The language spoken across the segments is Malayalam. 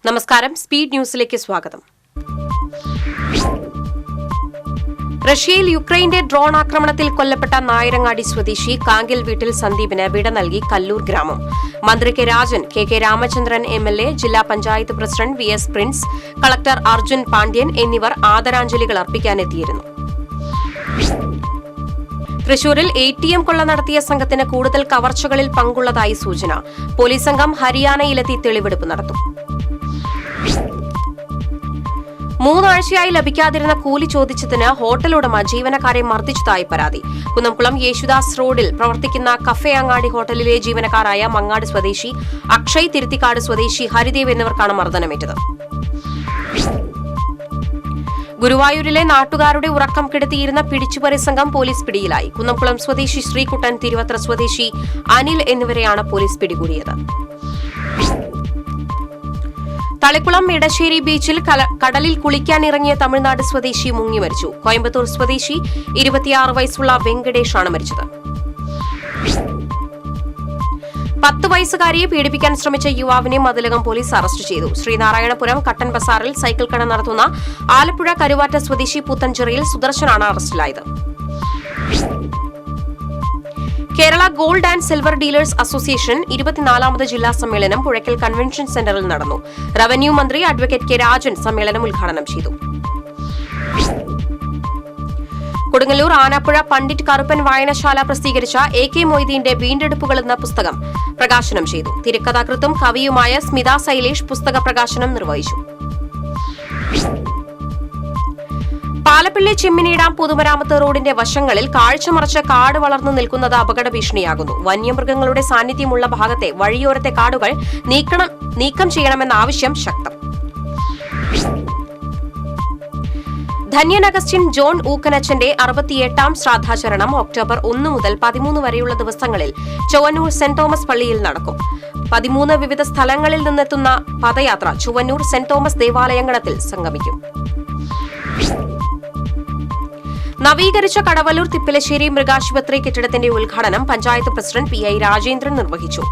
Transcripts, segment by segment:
നമസ്കാരം, സ്പീഡ് ന്യൂസിലേക്ക് സ്വാഗതം. റഷ്യയിൽ യുക്രൈന്റെ ഡ്രോൺ ആക്രമണത്തിൽ കൊല്ലപ്പെട്ട നായരങ്ങാടി സ്വദേശി കാങ്കിൽ വീട്ടിൽ സന്ദീപിന് വിട നൽകി കല്ലൂർ ഗ്രാമം. മന്ത്രി K Rajan, K Ramachandran MLA, ജില്ലാ panchayat president VS Prince, collector Arjun Pandian എന്നിവർ ആദരാഞ്ജലികൾ അർപ്പിക്കാനെത്തിയിരുന്നു. തൃശൂരിൽ ATM കൊള്ള നടത്തിയ സംഘത്തിന് കൂടുതൽ കവർച്ചകളിൽ പങ്കുള്ളതായി സൂചന. പോലീസ് സംഘം ഹരിയാനയിലെത്തി തെളിവെടുപ്പ് നടത്തും. 3 ആഴ്ചയായി ലഭിക്കാതിരുന്ന കൂലി ചോദിച്ചതിന് ഹോട്ടൽ ഉടമ ജീവനക്കാരെ മർദ്ദിച്ചതായി പരാതി. കുന്നംകുളം യേശുദാസ് റോഡിൽ പ്രവർത്തിക്കുന്ന കഫേ അങ്ങാടി ഹോട്ടലിലെ ജീവനക്കാരായ മങ്ങാട് സ്വദേശി അക്ഷയ്, തിരുത്തിക്കാട് സ്വദേശി ഹരിദേവ് എന്നിവർക്കാണ് മർദ്ദനമേറ്റത്. ഗുരുവായൂരിലെ നാട്ടുകാരുടെ ഉറക്കം കെടുത്തിയിരുന്ന പിടിച്ചുപറി സംഘം പോലീസ് പിടിയിലായി. കുന്നംകുളം സ്വദേശി ശ്രീകുട്ടൻ, തിരുവത്ര സ്വദേശി അനിൽ എന്നിവരെയാണ് പോലീസ് പിടികൂടിയത്. തളിക്കുളം ഇടശ്ശേരി ബീച്ചിൽ കടലിൽ കുളിക്കാനിറങ്ങിയ തമിഴ്നാട് സ്വദേശി മുങ്ങി മരിച്ചു. കോയമ്പത്തൂർ സ്വദേശി 26 വയസ്സുള്ള വെങ്കടേഷാണ് മരിച്ചത്. 10 വയസ്സുകാരിയെ പീഡിപ്പിക്കാൻ ശ്രമിച്ച യുവാവിനെ മതിലകം പോലീസ് അറസ്റ്റ് ചെയ്തു. ശ്രീനാരായണപുരം കട്ടൻ ബസാറിൽ സൈക്കിൾ കട നടത്തുന്ന ആലപ്പുഴ കരുവാറ്റ സ്വദേശി പുത്തഞ്ചിറയിൽ സുദർശനാണ് അറസ്റ്റിലായത്. Kerala gold and silver dealers association 24ാമത് ജില്ലാ സമ്മേളനം പുഴയ്ക്കൽ കൺവെൻഷൻ സെന്ററിൽ നടന്നു. റവന്യൂ മന്ത്രി അഡ്വക്കേറ്റ് കെ രാജൻ സമ്മേളനം ഉദ്ഘാടനം ചെയ്തു. കൊടുങ്ങല്ലൂർ ആനാപ്പുഴ പണ്ഡിറ്റ് കറുപ്പൻ വായനശാല പ്രസിദ്ധീകരിച്ച AK മൊയ്തീന്റെ വീണ്ടെടുപ്പുകൾ എന്ന പുസ്തകം പ്രകാശനം ചെയ്തു. തിരക്കഥാകൃത്തും കവിയുമായ സ്മിത ശൈലേഷ് പുസ്തക പ്രകാശനം നിർവഹിച്ചു. പാലപ്പിള്ളി ചെമ്മിനിയിടാം പൊതുമരാമത്ത് റോഡിന്റെ വശങ്ങളിൽ കാഴ്ചമറച്ച് കാട് വളർന്നു നിൽക്കുന്നത് അപകട ഭീഷണിയാകുന്നു. വന്യമൃഗങ്ങളുടെ സാന്നിധ്യമുള്ള ഭാഗത്തെ വഴിയോരത്തെ കാടുകൾ നീക്കം ചെയ്യണമെന്ന ആവശ്യം ശക്തം. ധന്യൻ അഗസ്റ്റിൻ ജോൺ ഊക്കനച്ചന്റെ 68ാം ശ്രാദ്ധാചരണം ഒക്ടോബർ 1 മുതൽ 13 വരെയുള്ള ദിവസങ്ങളിൽ ചൊവ്വന്നൂർ സെന്റ് തോമസ് പള്ളിയിൽ നടക്കും. 13 വിവിധ സ്ഥലങ്ങളിൽ നിന്നെത്തുന്ന പദയാത്ര ചൊവ്വന്നൂർ സെന്റ് തോമസ് ദേവാലയങ്ങളത്തിൽ സംഗമിക്കും. നവീകരിച്ച കടവല്ലൂർ തിപ്പലശ്ശേരി മൃഗാശുപത്രി കെട്ടിടത്തിന്റെ ഉദ്ഘാടനം പഞ്ചായത്ത് പ്രസിഡന്റ് PI രാജേന്ദ്രൻ നിർവഹിച്ചു.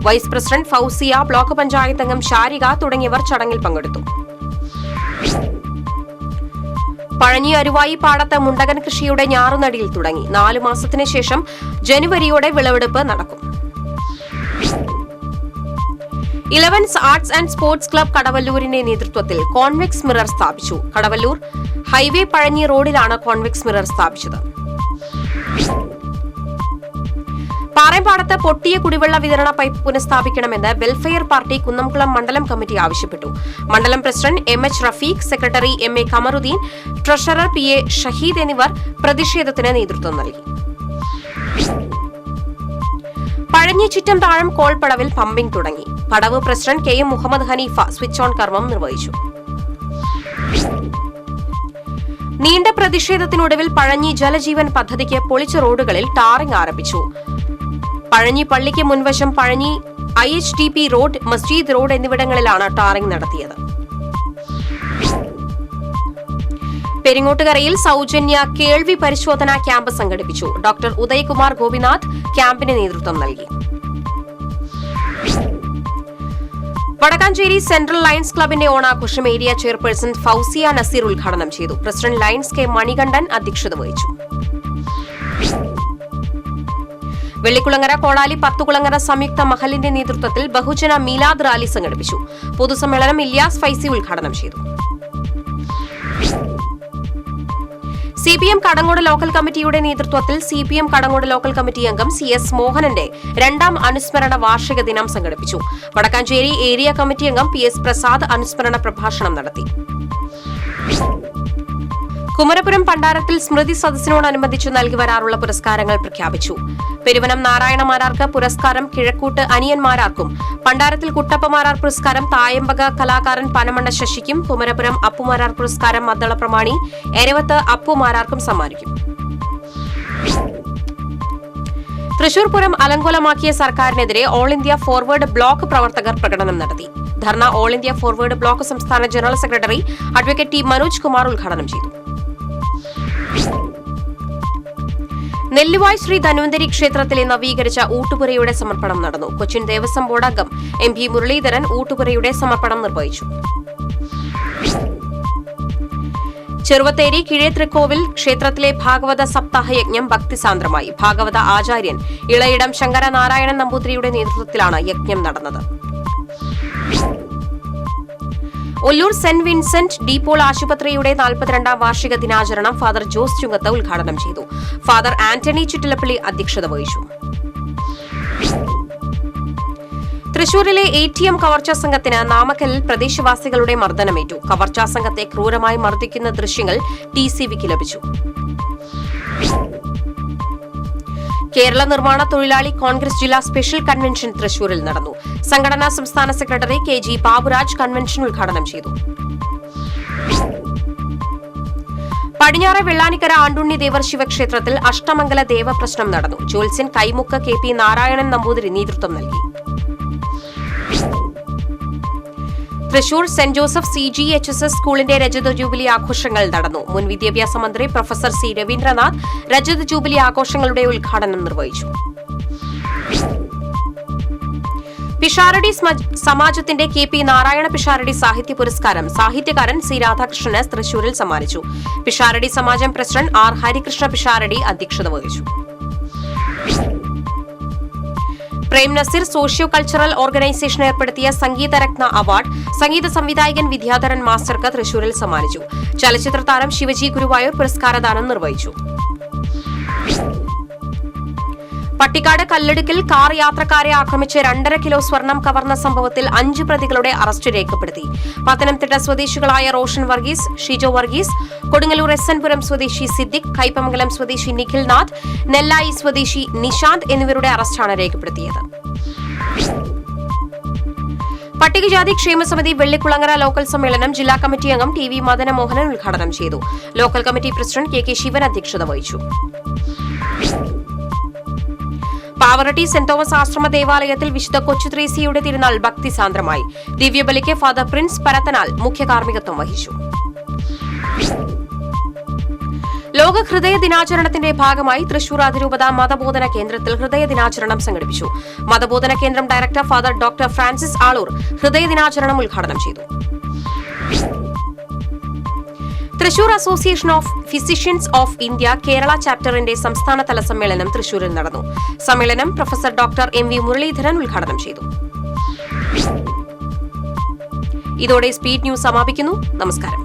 Vice president Fousiya, block panchayat അംഗം ശാരിക തുടങ്ങിയവർ ചടങ്ങിൽ പങ്കെടുത്തു. പഴഞ്ഞി അരുവായി പാടത്ത് മുണ്ടകൻ കൃഷിയുടെ ഞാറുനടിയിൽ തുടങ്ങി. 4 മാസത്തിന് ശേഷം ജനുവരിയോടെ വിളവെടുപ്പ് നടക്കും. 11th arts and sports club കടവല്ലൂരിന്റെ നേതൃത്വത്തിൽ കോൺവെക്സ് മിറർ സ്ഥാപിച്ചു. കടവല്ലൂർ ഹൈവേ പഴഞ്ഞി റോഡിലാണ് കോൺവെക്സ് മിറർ സ്ഥാപിച്ചത്. പാറേമ്പാടത്ത് പൊട്ടിയ കുടിവെള്ള വിതരണ പൈപ്പ് പുനഃസ്ഥാപിക്കണമെന്ന് വെൽഫെയർ പാർട്ടി കുന്നംകുളം മണ്ഡലം കമ്മിറ്റി ആവശ്യപ്പെട്ടു. മണ്ഡലം president MH Rafeeq, secretary MA Kamaruddin, treasurer PA Shaheed എന്നിവർ പ്രതിഷേധത്തിന് നേതൃത്വം നൽകി. പഴഞ്ഞി ചുറ്റം താഴം കോൾപ്പടവിൽ പമ്പിംഗ് തുടങ്ങി. പടവ് president KM Muhammad Haneefa switch on കർമ്മം നിർവഹിച്ചു. നീണ്ട പ്രതിഷേധത്തിനൊടുവിൽ പഴഞ്ഞി ജലജീവൻ പദ്ധതിക്ക് പൊളിച്ച റോഡുകളിൽ ടാറിംഗ് ആരംഭിച്ചു. പഴഞ്ഞി പള്ളിക്ക് മുൻവശം പഴഞ്ഞി IHDP റോഡ്, മസ്ജിദ് റോഡ് എന്നിവിടങ്ങളിലാണ് ടാറിംഗ് നടത്തിയത്. പെരിങ്ങോട്ടുകരയിൽ സൗജന്യ കേൾവി പരിശോധനാ ക്യാമ്പ് സംഘടിപ്പിച്ചു. ഡോക്ടർ ഉദയകുമാർ ഗോപിനാഥ് ക്യാമ്പിന് നേതൃത്വം നൽകി. വടക്കാഞ്ചേരി സെൻട്രൽ ലയൺസ് ക്ലബിന്റെ ഓണാഘോഷം ഏരിയ ചെയർപേഴ്സൺ ഫൌസിയ നസീർ ഉദ്ഘാടനം ചെയ്തു. പ്രസിഡന്റ് ലയൺസ് K മണികണ്ഠൻ അധ്യക്ഷത വഹിച്ചു. വെള്ളിക്കുളങ്ങര കോടാലി പത്തുകുളങ്ങര സംയുക്ത മഹലിന്റെ നേതൃത്വത്തിൽ ബഹുജന മീലാദ് റാലി സംഘടിപ്പിച്ചു. പൊതുസമ്മേളനം ഇല്യാസ് ഫൈസി ഉദ്ഘാടനം ചെയ്തു. CPM കടങ്ങോട് ലോക്കൽ കമ്മിറ്റിയുടെ നേതൃത്വത്തിൽ CPM കടങ്ങോട് ലോക്കൽ കമ്മിറ്റി അംഗം CS മോഹനന്റെ 2ാം അനുസ്മരണ വാർഷിക ദിനം സംഘടിപ്പിച്ചു. വടക്കാഞ്ചേരി ഏരിയ കമ്മിറ്റി അംഗം PS പ്രസാദ് അനുസ്മരണ പ്രഭാഷണം നടത്തി. കുമരപുരം പണ്ടാരത്തിൽ സ്മൃതി സദസ്സിനോടനുബന്ധിച്ച് നൽകി വരാറുള്ള പുരസ്കാരങ്ങൾ പ്രഖ്യാപിച്ചു. പെരുവനം നാരായണമാരാർക്ക് പുരസ്കാരം കിഴക്കൂട്ട് അനിയന്മാരാർക്കും, പണ്ടാരത്തിൽ കുട്ടപ്പമാരാർ പുരസ്കാരം തായമ്പക കലാകാരൻ പനമണ്ണ ശശിക്കും, കുമരപുരം അപ്പുമാരാർ പുരസ്കാരം മദ്ദള പ്രമാണി എരവത്ത് അപ്പുമാരാർക്കും സമ്മാനിക്കും. തൃശൂർ പൂരം അലങ്കോലമാക്കിയ സർക്കാരിനെതിരെ ഓൾ ഇന്ത്യ ഫോർവേഡ് ബ്ലോക്ക് പ്രവർത്തകർ പ്രകടനം നടത്തി. ധർണ ഓൾ ഇന്ത്യ ഫോർവേഡ് ബ്ലോക്ക് സംസ്ഥാന general secretary advocate T Manoj Kumar ഉദ്ഘാടനം ചെയ്തു. നെല്ലുവായ് ശ്രീ ധന്വന്തരി ക്ഷേത്രത്തിലെ നവീകരിച്ച ഊട്ടുപുരയുടെ സമർപ്പണം നടന്നു. കൊച്ചിൻ ദേവസ്വം ബോർഡ് അംഗം MP മുരളീധരൻ ഊട്ടുപുരയുടെ സമർപ്പണം നിർവഹിച്ചു. ചെറുവത്തേരി കിഴേത്രിക്കോവിൽ ക്ഷേത്രത്തിലെ ഭാഗവത സപ്താഹയജ്ഞം ഭക്തിസാന്ദ്രമായി. ഭാഗവത ആചാര്യൻ ഇളയിടം ശങ്കരനാരായണൻ നമ്പൂതിരിയുടെ നേതൃത്വത്തിലാണ് യജ്ഞം നടന്നത്. ഒല്ലൂർ സെന്റ് വിൻസെന്റ് ഡീപോൾ ആശുപത്രിയുടെ 42ാം വാർഷിക ദിനാചരണം ഫാദർ ജോസ് ചുങ്കത്ത് ഉദ്ഘാടനം ചെയ്തു. ഫാദർ ആന്റണി ചിറ്റിലപ്പള്ളി അധ്യക്ഷത വഹിച്ചു. തൃശൂരിലെ ATM കവർച്ചാ സംഘത്തിന് നാമക്കലിൽ പ്രദേശവാസികളുടെ മർദ്ദനമേറ്റു. കവർച്ചാ സംഘത്തെ ക്രൂരമായി മർദ്ദിക്കുന്ന ദൃശ്യങ്ങൾ TCVക്ക് ലഭിച്ചു. കേരള നിർമ്മാണ തൊഴിലാളി കോൺഗ്രസ് ജില്ലാ സ്പെഷ്യൽ കൺവെൻഷൻ തൃശൂരിൽ നടന്നു. സംഘടനാ സംസ്ഥാന സെക്രട്ടറി KG ബാബുരാജ് കൺവെൻഷൻ ഉദ്ഘാടനം ചെയ്തു. പടിഞ്ഞാറെ വെള്ളാനിക്കര ആണ്ടുണ്ണി ദേവർ ശിവക്ഷേത്രത്തിൽ അഷ്ടമംഗല ദേവപ്രശ്നം നടന്നു. ജ്യോത്സ്യൻ കൈമുക്ക് KP നാരായണൻ നമ്പൂതിരി നേതൃത്വം നൽകി. തൃശൂർ സെന്റ് ജോസഫ് CGHSS സ്കൂളിന്റെ രജത ജൂബിലി ആഘോഷങ്ങൾ നടന്നു. മുൻ വിദ്യാഭ്യാസ മന്ത്രി പ്രൊഫസർ C രവീന്ദ്രനാഥ് രജത ജൂബിലി ആഘോഷങ്ങളുടെ ഉദ്ഘാടനം നിർവഹിച്ചു. പിഷാരടി സമാജത്തിന്റെ KP നാരായണ പിഷാരടി സാഹിത്യ പുരസ്കാരം സാഹിത്യകാരൻ C രാധാകൃഷ്ണന് തൃശൂരിൽ സമ്മാനിച്ചു. പിഷാരടി സമാജം പ്രസിഡന്റ് R ഹരികൃഷ്ണ പിഷാരടി അധ്യക്ഷത വഹിച്ചു. Prem Nazir socio cultural organisation ഏർപ്പെടുത്തിയ സംഗീതരത്ന അവാർഡ് സംഗീത സംവിധായകൻ വിദ്യാധരൻ മാസ്റ്റർക്ക് തൃശൂരിൽ സമ്മാനിച്ചു. ചലച്ചിത്ര താരം ശിവജി ഗുരുവായൂർ പുരസ്കാരദാനം നിർവഹിച്ചു. പട്ടിക്കാട് കല്ലെടുക്കിൽ കാർ യാത്രക്കാരെ ആക്രമിച്ച് 2.5 കിലോ സ്വർണം കവർന്ന സംഭവത്തിൽ 5 പ്രതികളുടെ അറസ്റ്റ് രേഖപ്പെടുത്തി. പത്തനംതിട്ട സ്വദേശികളായ റോഷൻ വർഗീസ്, ഷിജോ വർഗീസ്, കൊടുങ്ങല്ലൂർ SN പുരം സ്വദേശി സിദ്ദിഖ്, കൈപ്പമംഗലം സ്വദേശി നിഖിൽനാഥ്, നെല്ലായി സ്വദേശി നിശാന്ത് എന്നിവരുടെ അറസ്റ്റാണ് രേഖപ്പെടുത്തിയത്. പട്ടികജാതി ക്ഷേമസമിതി വെള്ളിക്കുളങ്ങര ലോക്കൽ സമ്മേളനം ജില്ലാ കമ്മിറ്റി അംഗം TV മദനമോഹനൻ ഉദ്ഘാടനം ചെയ്തു. Local committee president KK Sivan അധ്യക്ഷത വഹിച്ചു. പാവറട്ടി സെന്റ് തോമസ് ആശ്രമ ദേവാലയത്തിൽ വിശുദ്ധ കൊച്ചുത്രേസ്യയുടെ തിരുനാൾ ഭക്തിസാന്ദ്രമായി. ദിവ്യബലിക്ക് ഫാദർ പ്രിൻസ് പരത്തനാൽ മുഖ്യ കാർമ്മികത്വം വഹിച്ചു. ലോക ഹൃദയ ദിനാചരണത്തിന്റെ ഭാഗമായി തൃശൂർ അതിരൂപത മതബോധന കേന്ദ്രത്തിൽ ഹൃദയ ദിനാചരണം സംഘടിപ്പിച്ചു. മതബോധന കേന്ദ്രം director father doctor Francis Aloor ഹൃദയ ദിനാചരണം ഉദ്ഘാടനം ചെയ്തു. Thrissur association of physicians of India Kerala ചാപ്റ്ററിന്റെ സംസ്ഥാനതല സമ്മേളനം തൃശൂരിൽ നടന്നു. സമ്മേളനം പ്രൊഫസർ ഡോക്ടർ MV മുരളീധരൻ ഉദ്ഘാടനം ചെയ്തു. ഇതോടെ സ്പീഡ് ന്യൂസ് സമാപിക്കുന്നു. നമസ്കാരം.